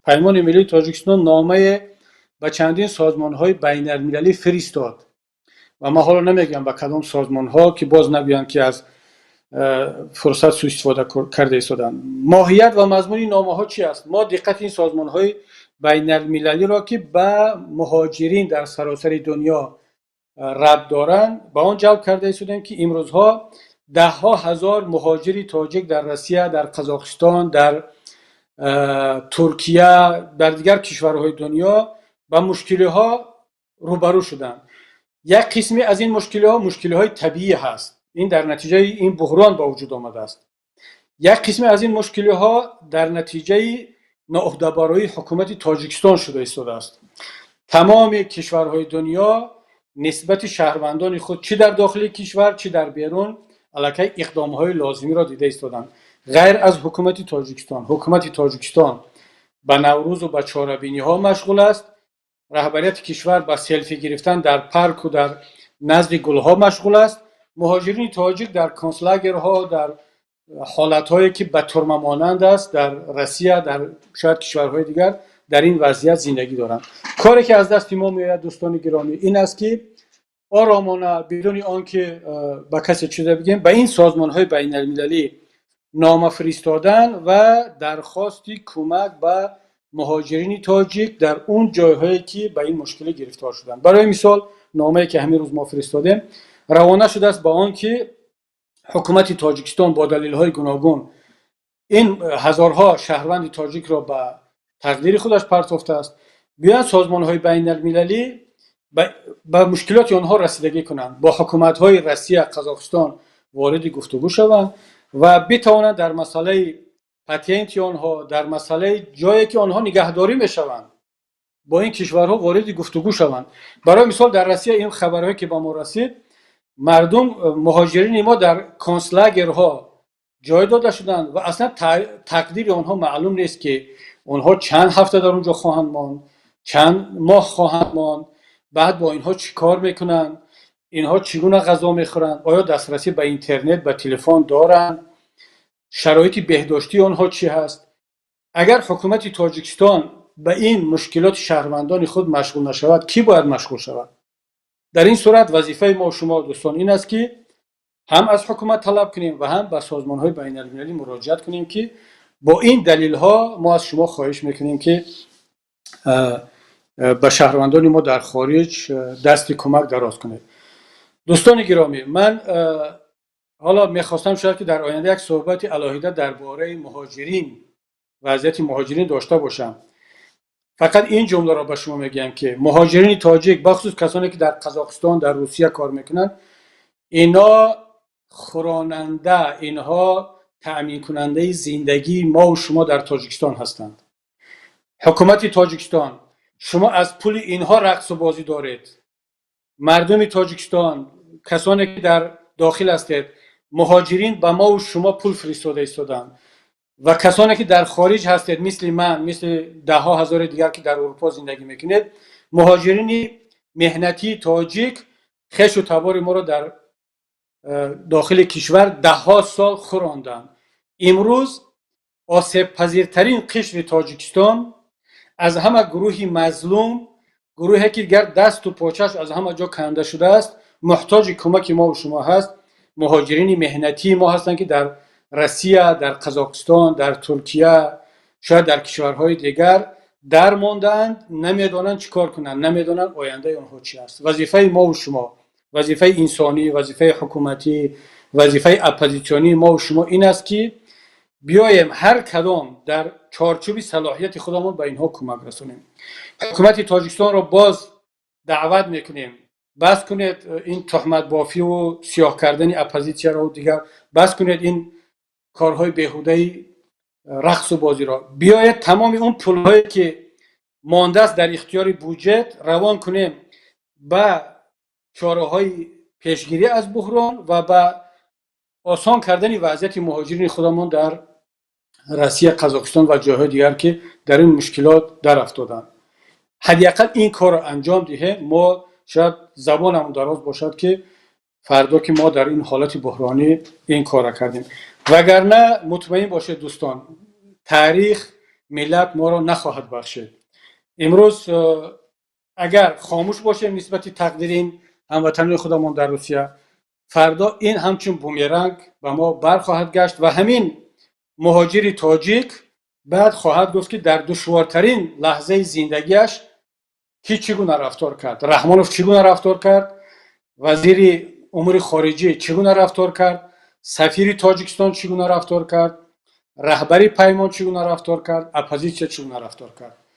پیمان ملی تاجیکستان نامه به چندین سازمان‌های بین‌المللی فرستاد و ما حالا نمیگم به کدام سازمان‌ها که باز نگویند که از فرصت سوء استفاده کرده ایستادند. ماهیت و مضمون این نامه‌ها چی است؟ ما دقت این سازمان‌های بین‌المللی را که به مهاجرین در سراسر دنیا ربط دارند به آن جلب کرده ایستادیم که امروزها ده ها هزار مهاجری تاجیک در روسیه، در قزاقستان، در ترکیه، در دیگر کشورهای دنیا با مشکل‌ها روبرو شدند. یک قسمی از این مشکل‌های طبیعی هست. این در نتیجه این بحران با وجود آمده است. یک قسمی از این مشکل‌ها در نتیجه ناعهده‌باری حکومت تاجیکستان شده ایستاده است. تمام کشورهای دنیا نسبت شهروندان خود چه در داخل کشور چه در بیرون علیه اقدام‌های لازمی را دیده ایستادند. غیر از حکومت تاجیکستان به نوروز و به چاره‌بینی‌ها مشغول است. رهبریت کشور به سلفی گرفتن در پارک و در نزد گل‌ها مشغول است. مهاجرین تاجیک در کنسولاگرها در حالت‌هایی که به طور مانند است در روسیه در شاید کشورهای دیگر در این وضعیت زندگی دارند. کاری که از دست ما میآید دوستان گرامی این است که آرامانه بدون آنکه به کسی چیزی بگیم به این سازمان‌های بین‌المللی نامه فرستادن و درخواستی کمک به مهاجرین تاجیک در اون جایهایی که به این مشکل گرفتار شدند. برای مثال نامه‌ای که همین روز ما فرستادیم روانه شده است با آنکه حکومت تاجیکستان با دلایل گوناگون این هزارها شهروند تاجیک را به تقدیر خودش پرتافته است. بیان سازمان‌های بین‌المللی به مشکلات آنها رسیدگی کنند، با حکومت‌های روسیه، قزاقستان وارد گفتگو شوند و بتوانند در مسئله پتنت آنها، در مسئله جایی که آنها نگهداری میشوند با این کشورها وارد گفتگو شوند. برای مثال در روسیه این خبرهایی که با ما رسید مردم مهاجرین ما در کنسولاگرها جای داده شدند و اصلا تقدیر آنها معلوم نیست که آنها چند هفته در اونجا خواهند ماند، چند ماه خواهند ماند، بعد با اینها چی کار میکنن، اینها چگونه غذا میخورن، آیا دسترسی به اینترنت به تلفن دارن، شرایط بهداشتی آنها چی هست. اگر حکومت تاجیکستان به این مشکلات شهروندان خود مشغول نشود کی باید مشغول شود؟ در این صورت وظیفه ما و شما دوستان این است که هم از حکومت طلب کنیم و هم به سازمان‌های بین‌المللی مراجعت کنیم که با این دلیل‌ها ما از شما خواهش میکنیم که به شهروندان ما در خارج دست کمک دراز کنید. دوستان گرامی، من حالا میخواستم شاید که در آینده یک صحبت علاهیده درباره مهاجرین وضعیت مهاجرین داشته باشم. فقط این جمله را به شما میگم که مهاجرین تاجیک بخصوص کسانی که در قزاقستان در روسیه کار میکنن اینا خوراننده، اینها تأمین کننده زندگی ما و شما در تاجیکستان هستند. حکومت تاجیکستان شما از پول اینها رقص و بازی دارید. مردم تاجیکستان کسانی که در داخل هستید مهاجرین به ما و شما پول فرستاده ایستادند و کسانی که در خارج هستید مثل من مثل ده ها هزار دیگر که در اروپا زندگی میکنید مهاجرین مهنتی تاجیک خش و تبار ما را در داخل کشور ده ها سال خوراندند. امروز آسیب پذیرترین قشر تاجیکستان از همه گروهی مظلوم، گروهی که دیگر دست و پاچش از همه جا کنده شده است محتاج کمک ما و شما هست. مهاجرین مهنتی ما هستند که در روسیه، در قزاقستان، در ترکیه، شاید در کشورهای دیگر در ماندند، نمیدانند چیکار کنند، نمیدانند آینده آنها چی است. وظیفه ما و شما، وظیفه انسانی، وظیفه حکومتی، وظیفه اپوزیسیونی ما و شما این است که بیایم هر کدام در چارچوب صلاحیت خودمون به اینها کمک رسونیم. حکومت تاجیکستان را باز دعوت میکنیم بس کنید این تهمت بافی و سیاه کردن اپوزیسیون را و دیگر بس کنید این کارهای بیهوده رقص و بازی را. بیاید تمام اون پولهایی که مانده است در اختیار بودجه روان کنیم به چاره‌های پیشگیری از بحران و به آسان کردن وضعیت مهاجرین خودمون در روسیه، قزاقستان و جاهای دیگر که در این مشکلات در افتادند. حداقل این کار را انجام دهیم. ما شاید زبانمون دراز باشد که فردا که ما در این حالت بحرانی این کار را کردیم، وگرنه مطمئن باشید دوستان تاریخ ملت ما را نخواهد بخشید. امروز اگر خاموش باشیم نسبت تقدیر این هموطنان خودمان در روسیه، فردا این همچون بومیرنگ به ما برخواهد گشت و همین مهاجر تاجیک بعد خواهد گفت که در دشوارترین لحظه زندگیش کی چگونه رفتار کرد، رحمانوف چگونه رفتار کرد، وزیر امور خارجه چگونه رفتار کرد، سفیر تاجیکستان چگونه رفتار کرد، رهبری پیمان چگونه رفتار کرد، اپوزیسیون چگونه رفتار کرد.